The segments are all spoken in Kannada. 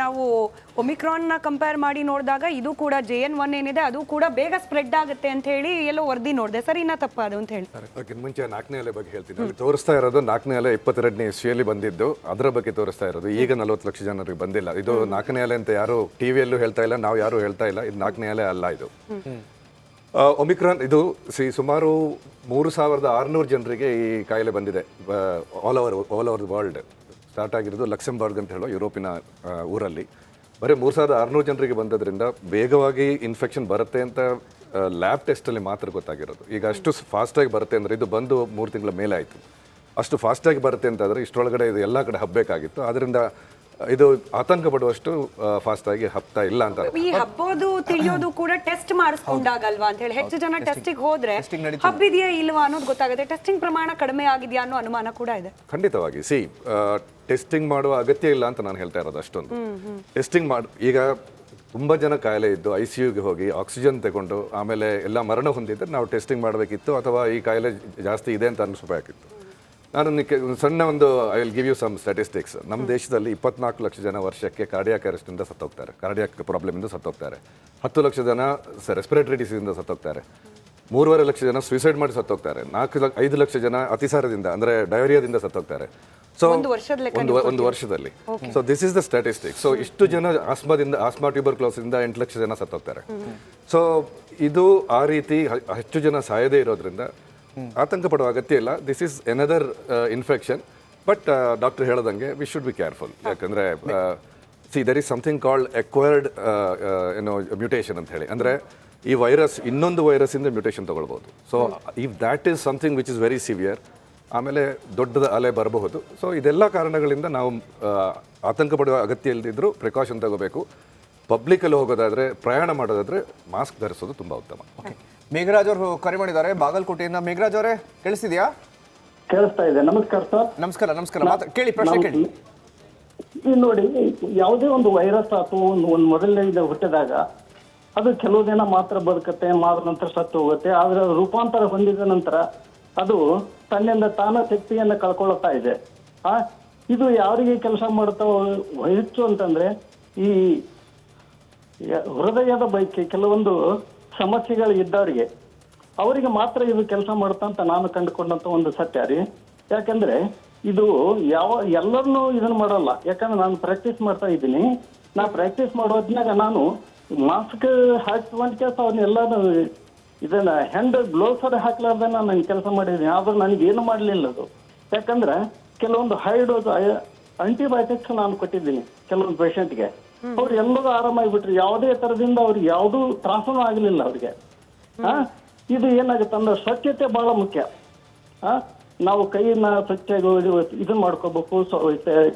ನಾವು ಒಮಿಕ್ರಾನ್ನ ಕಂಪೇರ್ ಮಾಡಿ ನೋಡಿದಾಗ ಇದು ಕೂಡ JN1 ಏನಿದೆ ಅದು ಕೂಡ ಬೇಗ ಸ್ಪ್ರೆಡ್ ಆಗುತ್ತೆ ಅಂತ ಹೇಳಿ ಎಲ್ಲೋ ವರದಿ ನೋಡಿದೆ. ಸರಿನಾ ತಪ್ಪದು ಅಂತ ಹೇಳಿ ಅದಕ್ಕಿಂತ ಮುಂಚೆ 4ನೇ ಅಲೆ ಬಗ್ಗೆ ಹೇಳ್ತೀನಿ. ಅಲ್ಲಿ ತೋರಿಸ್ತಾ ಇರೋದು 4ನೇ ಅಲೆ 22ನೇ ಇಸ್ವಿಯಲ್ಲಿ ಬಂದಿದ್ದು, ಅದರ ಬಗ್ಗೆ ತೋರಿಸ್ತಾ ಇರೋದು. ಈಗ 40 ಲಕ್ಷ ಜನರಿಗೆ ಬಂದಿಲ್ಲ. ಇದು 4ನೇ ಅಲೆ ಅಂತ ಯಾರು ಟಿವಿಯಲ್ಲೂ ಹೇಳ್ತಾ ಇಲ್ಲ, ನಾವು ಯಾರು ಹೇಳ್ತಾ ಇಲ್ಲ. ಇದು 4ನೇ ಅಲೆ ಅಲ್ಲ. ಇದು ಒಮಿಕ್ರಾನ್ ಇದು ಸುಮಾರು 3600 ಜನರಿಗೆ ಈ ಕಾಯಿಲೆ ಬಂದಿದೆ all over the world. Start ಆಗಿರೋದು ಲಕ್ಸೆಂಬರ್ಗ್ ಅಂತ ಹೇಳೋ ಯುರೋಪಿನ ಊರಲ್ಲಿ. ಬರೀ 3600 ಜನರಿಗೆ ಬಂದದ್ರಿಂದ ಬೇಗವಾಗಿ ಇನ್ಫೆಕ್ಷನ್ ಬರುತ್ತೆ ಅಂತ ಲ್ಯಾಬ್ ಟೆಸ್ಟಲ್ಲಿ ಮಾತ್ರ ಗೊತ್ತಾಗಿರೋದು. ಈಗ ಅಷ್ಟು ಫಾಸ್ಟಾಗಿ ಬರುತ್ತೆ ಅಂದರೆ ಇದು ಬಂದು 3 ತಿಂಗಳ ಮೇಲೆ ಆಯಿತು. ಅಷ್ಟು ಫಾಸ್ಟಾಗಿ ಬರುತ್ತೆ ಅಂತಂದರೆ ಇಷ್ಟರೊಳಗಡೆ ಇದು ಎಲ್ಲ ಕಡೆ ಹಬ್ಬಬೇಕಾಗಿತ್ತು. ಆದ್ದರಿಂದ ಇದು ಆತಂಕ ಪಡುವಷ್ಟು ಫಾಸ್ಟ್ ಆಗಿ ಹಬ್ತಾ ಇಲ್ಲ ಅಂತ. ಈ ಹಬ್ಬೋದು ತಿಳಿಯೋದು ಕೂಡ ಟೆಸ್ಟ್ ಮಾಡಿಸ್ಕೊಂಡಾಗಲ್ವಾ ಅಂತ ಹೇಳಿ ಹೆಚ್ಚು ಜನ ಟೆಸ್ಟಿಗೆ ಹೋದ್ರೆ ಹಬ್ಬಿದೆಯಾ ಇಲ್ವಾ ಅನ್ನೋದು ಗೊತ್ತಾಗುತ್ತೆ. ಟೆಸ್ಟಿಂಗ್ ಪ್ರಮಾಣ ಕಡಿಮೆ ಆಗಿದೆಯಾ ಅನ್ನೋ ಅನುಮಾನ ಕೂಡ ಇದೆ. ಖಂಡಿತವಾಗಿ ಟೆಸ್ಟಿಂಗ್ ಮಾಡುವ ಅಗತ್ಯ ಇಲ್ಲ ಅಂತ ನಾನು ಹೇಳ್ತಾ ಇರೋದು. ಅಷ್ಟೊಂದು ಟೆಸ್ಟಿಂಗ್ ಈಗ ತುಂಬ ಜನ ಕಾಯಿಲೆ ಇದ್ದು ICUಗೆ ಹೋಗಿ ಆಕ್ಸಿಜನ್ ತಗೊಂಡು ಆಮೇಲೆ ಎಲ್ಲ ಮರಣ ಹೊಂದಿದ್ರೆ ನಾವು ಟೆಸ್ಟಿಂಗ್ ಮಾಡಬೇಕಿತ್ತು, ಅಥವಾ ಈ ಕಾಯಿಲೆ ಜಾಸ್ತಿ ಇದೆ ಅಂತ ಅನಿಸ್ಬೇಕಾಗಿತ್ತು. ನಾನು ಸಣ್ಣ I will give you some statistics. ನಮ್ಮ ದೇಶದಲ್ಲಿ 24 ಲಕ್ಷ ಜನ ವರ್ಷಕ್ಕೆ ಕಾರ್ಡಿಯಾಕ್ ಅರೆಸ್ಟಿಂದ ಸತ್ತೋಗ್ತಾರೆ, ಕಾರ್ಡಿಯಾಕ್ ಪ್ರಾಬ್ಲಮಿಂದ ಸತ್ತೋಗ್ತಾರೆ. 10 ಲಕ್ಷ ಜನ ರೆಸ್ಪಿರೇಟರಿ ಡಿಸೀಸಿಂದ ಸತ್ತೋಗ್ತಾರೆ. 3.5 ಲಕ್ಷ ಜನ ಸುಯಿಸೈಡ್ ಮಾಡಿ ಸತ್ತೋಗ್ತಾರೆ. 5 ಲಕ್ಷ ಜನ ಅತಿಸಾರದಿಂದ ಅಂದರೆ ಡಯೋರಿಯಾದಿಂದ ಸತ್ತೋಗ್ತಾರೆ. ಸೊ ಒಂದು ವರ್ಷದಲ್ಲಿ. So this is the statistic. So ಇಷ್ಟು ಜನ ಆಸ್ಮಾ ಟ್ಯೂಬರ್ಕ್ಲೋಸಿಂದ 8 ಲಕ್ಷ ಜನ ಸತ್ತೋಗ್ತಾರೆ. ಸೊ ಇದು ಆ ರೀತಿ ಹೆಚ್ಚು ಜನ ಸಾಯದೇ ಇರೋದ್ರಿಂದ ಆತಂಕ ಪಡುವ ಅಗತ್ಯ ಇಲ್ಲ. This is another infection. But doctor ಹೇಳದಂಗೆ ವಿ ಶುಡ್ ಬಿ ಕೇರ್ಫುಲ್. ಯಾಕಂದರೆ there is something called acquired mutation ಅಂತ ಹೇಳಿ. ಅಂದರೆ ಈ ವೈರಸ್ ಇನ್ನೊಂದು ವೈರಸ್ಸಿಂದ ಮ್ಯೂಟೇಷನ್ ತೊಗೊಳ್ಬೋದು. So if that is something which is very severe, ಆಮೇಲೆ ದೊಡ್ಡದ ಅಲೆ ಬರಬಹುದು. ಸೊ ಇದೆಲ್ಲ ಕಾರಣಗಳಿಂದ ನಾವು ಆತಂಕ ಪಡುವ ಅಗತ್ಯ ಇಲ್ಲದಿದ್ದರೂ ಪ್ರಿಕಾಷನ್ ತಗೋಬೇಕು. ಪಬ್ಲಿಕಲ್ಲಿ ಹೋಗೋದಾದರೆ, ಪ್ರಯಾಣ ಮಾಡೋದಾದರೆ ಮಾಸ್ಕ್ ಧರಿಸೋದು ತುಂಬ ಉತ್ತಮ. ಮೇಘರಾಜ್ ಅವರು ಕರೆ ಮಾಡಿದ್ದಾರೆ ಬಾಗಲಕೋಟೆಯಿಂದ. ಮೇಘರಾಜ್ ಅವರೇ ಕೇಳಿಸ್ತಿದ್ಯಾ? ಕೇಳಿಸ್ತಾ ಇದೆ. ನಮಸ್ಕಾರ ಸರ್. ನಮಸ್ಕಾರ. ಕೇಳಿ, ಪ್ರಶ್ನೆ ಕೇಳಿ. ನೋಡಿ, ಯಾವುದೇ ಒಂದು ವೈರಸ್ ಅಥವಾ ಒಂದು ಮೊದಲನೇ ಹುಟ್ಟಿದಾಗ ಅದು ಕೆಲವು ದಿನ ಮಾತ್ರ ಬದುಕತ್ತೆ, ನಂತರ ಸತ್ತು ಹೋಗುತ್ತೆ. ಆದ್ರೆ ರೂಪಾಂತರ ಹೊಂದಿದ ನಂತರ ಅದು ತನ್ನಿಂದ ತಾನ ಶಕ್ತಿಯನ್ನು ಕಳ್ಕೊಳ್ಳುತ್ತಾ ಇದೆ. ಇದು ಯಾರಿಗೆ ಕೆಲಸ ಮಾಡ್ತಾವ ಹೆಚ್ಚು ಅಂತಂದ್ರೆ ಈ ಹೃದಯದ ಬಗ್ಗೆ ಕೆಲವೊಂದು ಸಮಸ್ಯೆಗಳು ಇದ್ದವರಿಗೆ, ಅವರಿಗೆ ಮಾತ್ರ ಇದು ಕೆಲಸ ಮಾಡುತ್ತಾ ಅಂತ ನಾನು ಕಂಡುಕೊಂಡಂತ ಒಂದು ಸತ್ಯ ರೀ. ಯಾಕಂದ್ರೆ ಇದು ಎಲ್ಲರನ್ನೂ ಇದನ್ನ ಮಾಡಲ್ಲ. ಯಾಕಂದ್ರೆ ನಾನು ಪ್ರಾಕ್ಟೀಸ್ ಮಾಡ್ತಾ ಇದ್ದೀನಿ. ನಾ ಪ್ರಾಕ್ಟೀಸ್ ಮಾಡೋದ್ನಾಗ ನಾನು ಮಾಸ್ಕ್ ಹಾಕಿಸ್ಕೊಂಡ್ಕೆ ಅವನ್ನೆಲ್ಲಾನು ಇದನ್ನ ಹ್ಯಾಂಡ್ ಗ್ಲೋವ್ಸ್ ಹಾಕ್ಲಾರ್ದೆ ನಾನು ಕೆಲಸ ಮಾಡಿದ್ದೀನಿ. ಆದ್ರೆ ನನಗೆ ಏನು ಮಾಡಲಿಲ್ಲ ಅದು. ಯಾಕಂದ್ರೆ ಕೆಲವೊಂದು ಹೈ ಡೋಸ್ ಆಂಟಿಬಯೋಟಿಕ್ಸ್ ನಾನು ಕೊಟ್ಟಿದ್ದೀನಿ ಕೆಲವೊಂದು ಪೇಷಂಟ್ಗೆ. ಅವ್ರು ಎಲ್ಲರೂ ಆರಾಮಾಗಿಬಿಟ್ರು. ಯಾವುದೇ ತರದಿಂದ ಅವ್ರಿಗೆ ಯಾವುದೂ ತ್ರಾಸನೂ ಆಗಲಿಲ್ಲ ಅವ್ರಿಗೆ. ಇದು ಏನಾಗುತ್ತೆ ಅಂದ್ರೆ ಸ್ವಚ್ಛತೆ ಬಹಳ ಮುಖ್ಯ. ನಾವು ಕೈಯನ್ನ ಸ್ವಚ್ಛವಾಗಿ ಇದನ್ನ ಮಾಡ್ಕೋಬೇಕು,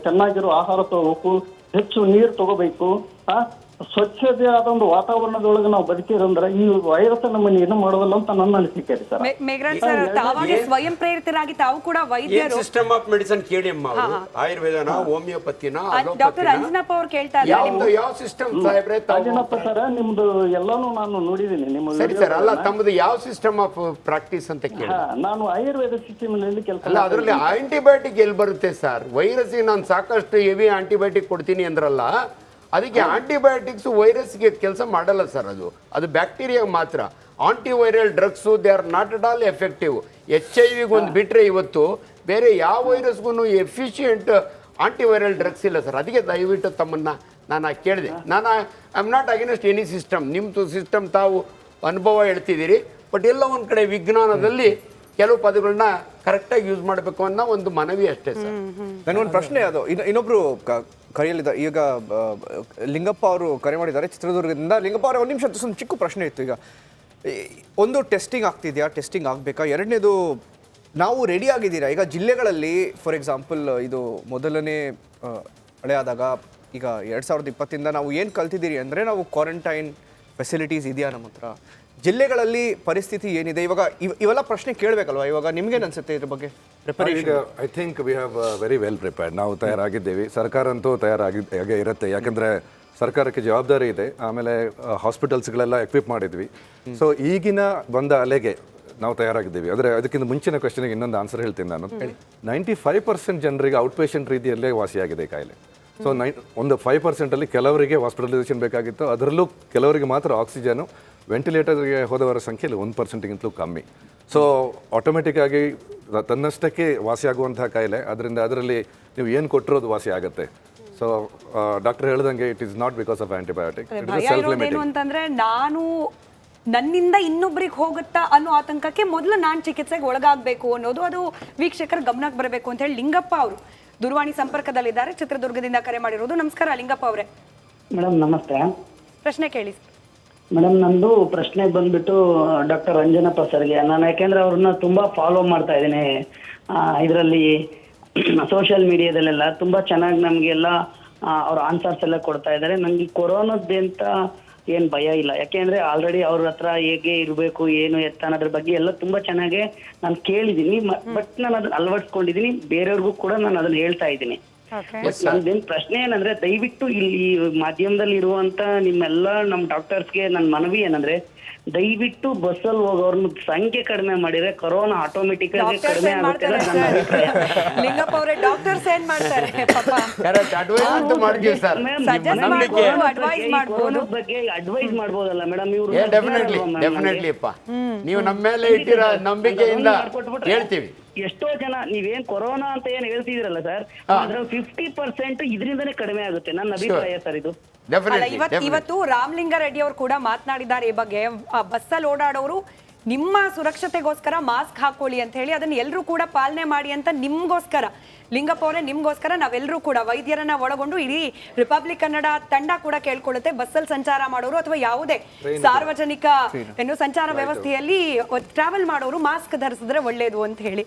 ಚೆನ್ನಾಗಿರೋ ಆಹಾರ ತಗೋಬೇಕು, ಹೆಚ್ಚು ನೀರು ತಗೋಬೇಕು. ಸ್ವಚ್ಛತೆ ಆದ ಒಂದು ವಾತಾವರಣದೊಳಗೆ ನಾವು ಬದುಕಿರಂದ್ರೆ ಈ ವೈರಸ್ ನಮ್ಮನ್ನು ಏನು ಮಾಡೋದಲ್ಲ ಅಂತ ನನ್ನ ಅನಿಸಿಕೆ ರೀ ಸರ್. ಮೇಘರಾಜ್ ಸರ್, ತಾವಾಗೆ ಸ್ವಯಂ ಪ್ರೇರಿತರಾಗಿ ತಾವು ಕೂಡ ವೈದ್ಯರು ಸಿಸ್ಟಮ್ ಆಫ್ ಮೆಡಿಸಿನ್ ಕೇಳಿ ಅಮ್ಮ. ಆಯುರ್ವೇದನ, ಹೋಮಿಯೋಪತಿನ, ಡಾಕ್ಟರ್ ಅಂಜನಪ್ಪ ಅವರು ಕೇಳ್ತಾ ಇದ್ದಾರೆ ಯಾವ ಸಿಸ್ಟಮ್ ಸಾಹೇಬ್ರೆ? ಅಂಜನಪ್ಪ ಸರ್, ನಿಮ್ದು ಎಲ್ಲಾನು ನಾನು ನೋಡಿದ್ದೀನಿ. ನಿಮ್ಮ ಸರಿ ಸರ್, ಅಲ್ಲ ತಮ್ಮದು ಯಾವ ಸಿಸ್ಟಮ್ ಆಫ್ ಪ್ರಾಕ್ಟೀಸ್ ಅಂತ ಕೇಳಿ. ನಾನು ಆಯುರ್ವೇದ ಸಿಸ್ಟಮ್ ನಲ್ಲಿ ಕೆಲಸ. ಅಲ್ಲ, ಅದರಲ್ಲಿ ಆಂಟಿಬಯೋಟಿಕ್ ಎಲ್ಲಿ ಬರುತ್ತೆ ಸರ್? ವೈರಸ್ಗೆ ನಾನು ಸಾಕಷ್ಟು ಹೆವಿ ಆಂಟಿಬಯೋಟಿಕ್ ಕೊಡ್ತೀನಿ ಅಂದ್ರಲ್ಲ, ಅದಕ್ಕೆ ಆಂಟಿಬಯೋಟಿಕ್ಸ್ ವೈರಸ್ಗೆ ಕೆಲಸ ಮಾಡಲ್ಲ ಸರ್. ಅದು ಬ್ಯಾಕ್ಟೀರಿಯಾ ಮಾತ್ರ. Antiviral drugs they are not at all effective. HIV ಒಂದು ಬಿಟ್ಟರೆ ಇವತ್ತು ಬೇರೆ ಯಾವ ವೈರಸ್ಗೂ ಎಫಿಷಿಯೆಂಟ್ ಆಂಟಿವೈರಲ್ ಡ್ರಗ್ಸ್ ಇಲ್ಲ ಸರ್. ಅದಕ್ಕೆ ದಯವಿಟ್ಟು ತಮ್ಮನ್ನು ನಾನು ಕೇಳಿದೆ. ನಾನು I am not against any system. ನಿಮ್ಮದು ಸಿಸ್ಟಮ್ ತಾವು ಅನುಭವ ಹೇಳ್ತಿದ್ದೀರಿ. ಬಟ್ ಎಲ್ಲ ಒಂದು ಕಡೆ ವಿಜ್ಞಾನದಲ್ಲಿ ಕೆಲವು ಪದಗಳನ್ನ ಕರೆಕ್ಟಾಗಿ ಯೂಸ್ ಮಾಡಬೇಕು ಅನ್ನೋ ಒಂದು ಮನವಿ ಅಷ್ಟೇ ಸರ್. ನನಗೊಂದು ಪ್ರಶ್ನೆ. ಅದು ಇನ್ನೊಬ್ರು ಕರೆಯಲ್ಲಿದ್ದ ಈಗ ಲಿಂಗಪ್ಪ ಅವರು ಕರೆ ಮಾಡಿದ್ದಾರೆ ಚಿತ್ರದುರ್ಗದಿಂದ. ಲಿಂಗಪ್ಪ ಅವರ ಒಂದು ನಿಮಿಷ ಒಂದು ಚಿಕ್ಕ ಪ್ರಶ್ನೆ ಇತ್ತು. ಈಗ ಒಂದು ಟೆಸ್ಟಿಂಗ್ ಆಗ್ತಿದೆಯಾ, ಟೆಸ್ಟಿಂಗ್ ಆಗಬೇಕಾ? ಎರಡನೇದು, ನಾವು ರೆಡಿ ಆಗಿದ್ದೀರಾ? ಈಗ ಜಿಲ್ಲೆಗಳಲ್ಲಿ ಫಾರ್ ಎಕ್ಸಾಂಪಲ್ ಇದು ಮೊದಲನೇ ಅಲೆ ಆದಾಗ ಈಗ 2020 ನಾವು ಏನು ಕಲ್ತಿದ್ದೀರಿ ಅಂದರೆ ನಾವು ಕ್ವಾರಂಟೈನ್ ಫೆಸಿಲಿಟೀಸ್ ಇದೆಯಾ ನಮ್ಮ ಹತ್ರ? ಜಿಲ್ಲೆಗಳಲ್ಲಿ ಪರಿಸ್ಥಿತಿ ಏನಿದೆ ಇವಾಗ? ಇವೆಲ್ಲ ಪ್ರಶ್ನೆ ಕೇಳಬೇಕಲ್ವಾ? ಇವಾಗ ನಿಮ್ಗೇನು ಅನ್ಸುತ್ತೆ ಇದ್ರ ಬಗ್ಗೆ? I think we have very well prepared. ನಾವು ತಯಾರಾಗಿದ್ದೇವೆ. ಸರ್ಕಾರ ಅಂತೂ ಹಾಗೆ ಇರುತ್ತೆ. ಯಾಕಂದರೆ ಸರ್ಕಾರಕ್ಕೆ ಜವಾಬ್ದಾರಿ ಇದೆ. ಆಮೇಲೆ ಹಾಸ್ಪಿಟಲ್ಸ್ಗಳೆಲ್ಲ ಎಕ್ವಿಪ್ ಮಾಡಿದ್ವಿ. ಸೊ ಈಗಿನ ಬಂದ ಅಲೆಗೆ ನಾವು ತಯಾರಾಗಿದ್ದೀವಿ. ಆದರೆ ಅದಕ್ಕಿಂತ ಮುಂಚಿನ ಕ್ವೆಶ್ಚನ್ಗೆ ಇನ್ನೊಂದು ಆನ್ಸರ್ ಹೇಳ್ತೀನಿ ನಾನು. 95% ಜನರಿಗೆ ಔಟ್ ಪೇಷಂಟ್ ರೀತಿಯಲ್ಲೇ ವಾಸಿಯಾಗಿದೆ ಕಾಯಿಲೆ. ಸೊ ಒಂದು 5% ಕೆಲವರಿಗೆ ಹಾಸ್ಪಿಟಲೈಸೇಷನ್ ಬೇಕಾಗಿತ್ತು, ಅದರಲ್ಲೂ ಕೆಲವರಿಗೆ ಮಾತ್ರ ಆಕ್ಸಿಜನು ವೆಂಟಿಲೇಟರ್ಗೆ ಹೋದವರ ಸಂಖ್ಯೆಯಲ್ಲಿ 1%ಗಿಂತಲೂ ಕಮ್ಮಿ. ಸೊ ಆಟೋಮೆಟಿಕ್ ಆಗಿ ತನ್ನಷ್ಟಕ್ಕೆ ವಾಸಿಯಾಗುವಂತಹ ಕಾಯಿಲೆ, ಅದರಿಂದ ಅದರಲ್ಲಿ ನೀವು ಏನು ಕೊಟ್ಟಿರೋದು ವಾಸಿ ಆಗುತ್ತೆ. ಸೊ ಡಾಕ್ಟರ್ ಹೇಳ್ದಂಗೆ it is not because of antibiotic, it ಭಯ ಇಸ್ ಸೆಲ್ಫ್ ಇರೋದೇನು ಲಿಮಿಟಿಂಗ್. ಅಂತಂದ್ರೆ ನನ್ನಿಂದ ಇನ್ನೊಬ್ರಿಗೆ ಹೋಗುತ್ತಾ ಅನ್ನೋ ಆತಂಕಕ್ಕೆ ಮೊದಲು ನಾನು ಚಿಕಿತ್ಸೆಗೆ ಒಳಗಾಗಬೇಕು ಅನ್ನೋದು, ಅದು ವೀಕ್ಷಕರ ಗಮನಕ್ಕೆ ಬರಬೇಕು ಅಂತ ಹೇಳಿ ಲಿಂಗಪ್ಪ ಅವರು ದೂರವಾಣಿ ಸಂಪರ್ಕದಲ್ಲಿದ್ದಾರೆ, ಚಿತ್ರದುರ್ಗದಿಂದ ಕರೆ ಮಾಡಿರೋದು. ನಮಸ್ಕಾರ ಲಿಂಗಪ್ಪ ಅವರೇ. ಮೇಡಮ್ ನಮಸ್ತೆ. ಪ್ರಶ್ನೆ ಕೇಳಿ. ಮೇಡಮ್ ನಂದು ಪ್ರಶ್ನೆ ಬಂದ್ಬಿಟ್ಟು ಡಾಕ್ಟರ್ ಅಂಜನಪ್ಪ ಸರ್ಗೆ. ನಾನು ಯಾಕೆಂದ್ರೆ ಅವ್ರನ್ನ ತುಂಬಾ ಫಾಲೋ ಮಾಡ್ತಾ ಇದ್ದೀನಿ ಇದರಲ್ಲಿ ಸೋಷಿಯಲ್ ಮೀಡಿಯಾದಲ್ಲೆಲ್ಲ ತುಂಬಾ ಚೆನ್ನಾಗಿ ನಮಗೆಲ್ಲ ಅವ್ರ ಆನ್ಸರ್ಸ್ ಎಲ್ಲ ಕೊಡ್ತಾ ಇದ್ದಾರೆ. ನಂಗೆ ಕೊರೋನಾದಂತ ಏನ್ ಭಯ ಇಲ್ಲ, ಯಾಕೆಂದ್ರೆ ಆಲ್ರೆಡಿ ಅವ್ರ ಹತ್ರ ಹೇಗೆ ಇರಬೇಕು ಏನು ಎತ್ತ ಅನ್ನೋದ್ರ ಬಗ್ಗೆ ಎಲ್ಲ ತುಂಬಾ ಚೆನ್ನಾಗಿ ನಾನು ಕೇಳಿದೀನಿ. ಬಟ್ ನಾನು ಅದನ್ನ ಅಳವಡಿಸ್ಕೊಂಡಿದೀನಿ, ಬೇರೆಯವ್ರಿಗೂ ಕೂಡ ನಾನು ಅದನ್ನ ಹೇಳ್ತಾ ಇದ್ದೀನಿ. ನಂದೇನ್ ಪ್ರಶ್ನೆ ಏನಂದ್ರೆ, ದಯವಿಟ್ಟು ಇಲ್ಲಿ ಮಾಧ್ಯಮದಲ್ಲಿ ಇರುವಂತ ನಿಮ್ಮೆಲ್ಲ ನಮ್ ಡಾಕ್ಟರ್ಸ್ಗೆ ನನ್ನ ಮನವಿ ಏನಂದ್ರೆ, ದಯವಿಟ್ಟು ಬಸ್ಸಲ್ಲಿ ಹೋಗೋರ್ನ ಸಂಖ್ಯೆ ಕಡಿಮೆ ಮಾಡಿದ್ರೆ ಕೊರೋನಾ ಆಟೋಮೆಟಿಕ್ ಆಗಿ ಕಡಿಮೆ ಆಗುತ್ತೆ ಅನ್ನೋದು ನನ್ನ ಅಭಿಪ್ರಾಯ. ಲಿಂಗಪ್ಪ ಅವರೇ, ಡಾಕ್ಟರ್ಸ್ ಏನ್ ಮಾಡ್ತಾರೆ ಪಾಪ. ಕೊರೋನಾ ಬಗ್ಗೆ ಅಡ್ವೈಸ್ ಮಾಡ್ಬೋದಲ್ಲ ಮೇಡಮ್ ಇವರು? ಡೆಫಿನೆಟ್ಲಿ ನೀವು ನಮ್ಮ ಮೇಲೆ ಇಟ್ಟಿರೋ ನಂಬಿಕೆಯಿಂದ ಹೇಳ್ತೀವಿ. ಎಷ್ಟೋ ಜನ ನೀವೇನ್ ಕೊರೋನಾ ಅಂತ ಏನ್ ಹೇಳ್ತಿದಿರಲ್ಲ ಸರ್, ಅದ್ರ 50% ಇದರಿಂದನೇ ಕಡಿಮೆ ಆಗುತ್ತೆ, ನನ್ನ ಅಭಿಪ್ರಾಯ ಸರ್ ಇದು. ಇವತ್ತು ರಾಮಲಿಂಗಾರೆಡ್ಡಿ ಅವರು ಕೂಡ ಮಾತನಾಡಿದ್ದಾರೆ ಈ ಬಗ್ಗೆ. ಬಸ್ಸಲ್ಲಿ ಓಡಾಡೋರು ನಿಮ್ಮ ಸುರಕ್ಷತೆಗೋಸ್ಕರ ಮಾಸ್ಕ್ ಹಾಕೊಳ್ಳಿ ಅಂತ ಹೇಳಿ, ಅದನ್ನ ಎಲ್ಲರೂ ಕೂಡ ಪಾಲನೆ ಮಾಡಿ ಅಂತ ನಿಮ್ಗೋಸ್ಕರ, ಲಿಂಗಪ್ಪ ಅವರೇ ನಿಮ್ಗೋಸ್ಕರ ನಾವೆಲ್ಲರೂ ಕೂಡ ವೈದ್ಯರನ್ನ ಒಳಗೊಂಡು ಇಡೀ ರಿಪಬ್ಲಿಕ್ ಕನ್ನಡ ತಂಡ ಕೂಡ ಕೇಳ್ಕೊಳ್ಳುತ್ತೆ, ಬಸ್ಸಲ್ಲಿ ಸಂಚಾರ ಮಾಡೋರು ಅಥವಾ ಯಾವುದೇ ಸಾರ್ವಜನಿಕ ಸಂಚಾರ ವ್ಯವಸ್ಥೆಯಲ್ಲಿ ಟ್ರಾವೆಲ್ ಮಾಡೋರು ಮಾಸ್ಕ್ ಧರಿಸಿದ್ರೆ ಒಳ್ಳೇದು ಅಂತ ಹೇಳಿ.